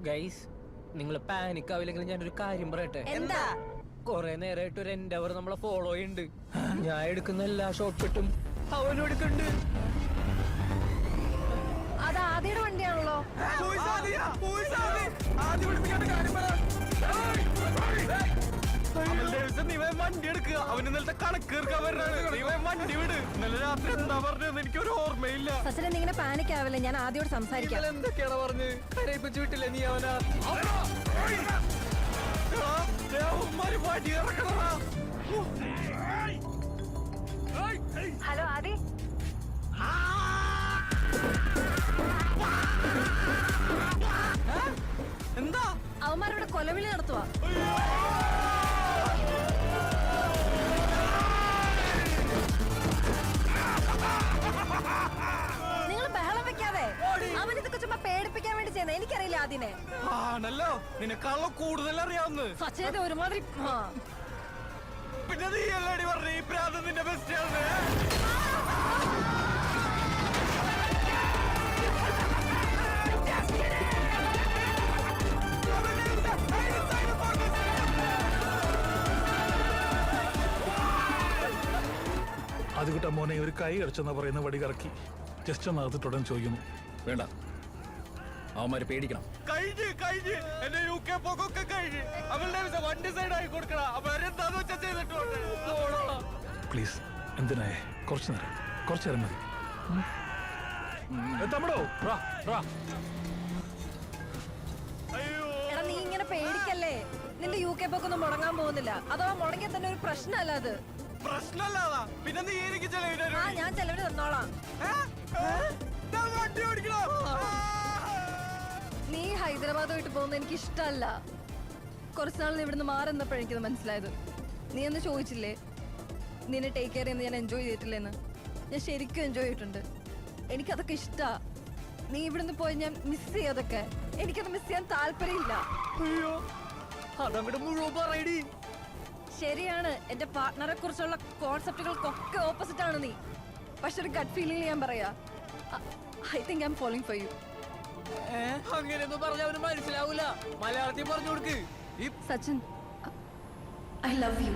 Guys, നിങ്ങൾ panic ആവില്ലെങ്കിൽ ഞാനൊരു കാര്യം പറയട്ടെ. എന്താ? കൊറേ നേരമായിട്ട് ഒരു എൻഡവർ നമ്മളെ ഫോളോ ചെയ്യുന്നുണ്ട്. ഞാൻ എടുക്കുന്ന എല്ലാ ഷോർട്ട് കട്ടും അവനും എടുക്കുന്നുണ്ട്. അത് ആദ്യയുടെ വണ്ടിയാണല്ലോ. വണ്ടി എടുക്കുക, അവന് ഇന്നലത്തെ കണക്ക് തീർക്കാൻ വരുന്നതാണ്. വണ്ടി വിട്. ഇന്നലെ രാത്രി എന്താ പറഞ്ഞത് എനിക്കൊരു ഓർമ്മയില്ല. സച്ചിനെ നീ ഇങ്ങനെ പാനിക് ആവില്ല, ഞാൻ ആദ്യോട് സംസാരിക്കാം. എന്തൊക്കെയാണ് പറഞ്ഞ് കരയിപ്പിച്ചു വിട്ടില്ല നീ അവനാ. ഹലോ ആദി, എന്താ? അവന്മാരിവിടെ കൊലവിളി നടത്തുവാ. നിങ്ങൾ ബഹളം വെക്കാതെ. അവനിതൊക്കെ ചുമ്മാ പേടിപ്പിക്കാൻ വേണ്ടി ചെയ്യുന്നത്. എനിക്കറിയില്ല അതിനെ. ആണല്ലോ, നിനക്കാണല്ലോ കൂടുതൽ അറിയാവുന്നത്. സച്ചിനെ ഒരുമാതിരി. പിന്നെ നീ എല്ലാടി പറഞ്ഞു ഈ പ്രാന്തം നിന്റെ ബെസ്റ്റ് ആണ്. അത് കിട്ടാൻ മോനെ ഒരു കൈ അടച്ചെന്നാ പറയുന്ന വടി കറക്കി ജസ്റ്റ് ഒന്ന് അകത്തിട്ടുടൻ ചോദിക്കുന്നു. വേണ്ട, അവന്മാര് പേടിക്കണം. കഴിഞ്ഞ് എന്റെ UK പോക്കൊക്കെ കഴിഞ്ഞ്. അവളുടെ വണ്ടി സൈഡായി കൊടുക്കണം. അവരെന്താന്ന് വെച്ചാ ചെയ്തിട്ടുണ്ട്. പ്ലീസ്, എന്തിനായേ? കുറച്ചു നേരം മതി. തമ്മടോ എടാ നീ ഇങ്ങനെ പേടിക്കല്ലേ. നിന്റെ UK പോക്കൊന്നും മുടങ്ങാൻ പോകുന്നില്ല. അഥവാ മുടങ്ങിയ തന്നെ ഒരു പ്രശ്നമല്ല അത്. പ്രശ്നമല്ലാതാ പിന്നെ നീ എനിക്ക് ചെലവിന്. ആ ഞാൻ ചെലവിന് തന്നോളാം. വണ്ടി ഓടിക്കണം. നീ ഹൈദരാബാദ് പോയിട്ട് പോകുന്നത് എനിക്ക് ഇഷ്ടമല്ല. കുറച്ച് നാൾ ഇവിടുന്ന് മാറുന്നപ്പോഴാണ് എനിക്കത് മനസ്സിലായത്. നീ എന്ന് ചോദിച്ചില്ലേ നിന്നെ ടേക്ക് കെയർ ചെയ്യുന്ന ഞാൻ എൻജോയ് ചെയ്തിട്ടില്ലെന്ന്? ഞാൻ ശരിക്കും എൻജോയ് ചെയ്തിട്ടുണ്ട്. എനിക്കതൊക്കെ ഇഷ്ടാ. നീ ഇവിടുന്ന് പോയി ഞാൻ മിസ് ചെയ്യാതൊക്കെ. എനിക്കത് മിസ് ചെയ്യാൻ താല്പര്യമില്ല. അയ്യോ, അതങ്ങോട്ട് മുഴുവൻ പറയടി. ശരിയാണ്, എന്റെ പാർട്ട്ണറെ കുറിച്ചുള്ള കോൺസെപ്റ്റുകൾക്കൊക്കെ ഓപ്പോസിറ്റ് ആണ് നീ. പക്ഷെ ഒരു ഗട്ട് ഫീലിംഗ് ഞാൻ പറയാ, I think I M following for you. അങ്ങനെയൊന്നും പറഞ്ഞ അവന് മനസ്സിലാവൂല. മലയാളത്തിൽ പറഞ്ഞു കൊടുക്ക്. Sachin, I love you.